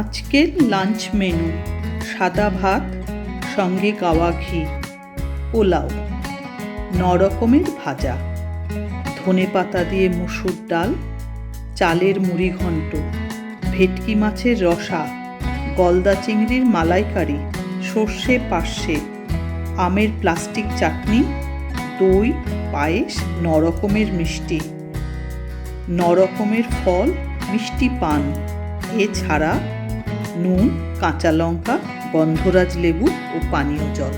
আজকের lunch menu: সাদা ভাত, সঙ্গে গাওয়া ঘি, পোলাও, 9 রকমের ভাজা, ধনেপাতা দিয়ে মুসুর ডাল, চালের মুড়ি ঘন্ট, ভেটকি মাছের রসা, গলদা চিংড়ির মালাইকারি, সর্ষে পার্শে, আমের প্লাস্টিক চাটনি, দই, পায়েস, 9 রকমের মিষ্টি, 9 রকমের ফল, মিষ্টি পান, এছাড়া নুন, কাঁচা লঙ্কা, গন্ধরাজ লেবু ও পানীয় জল।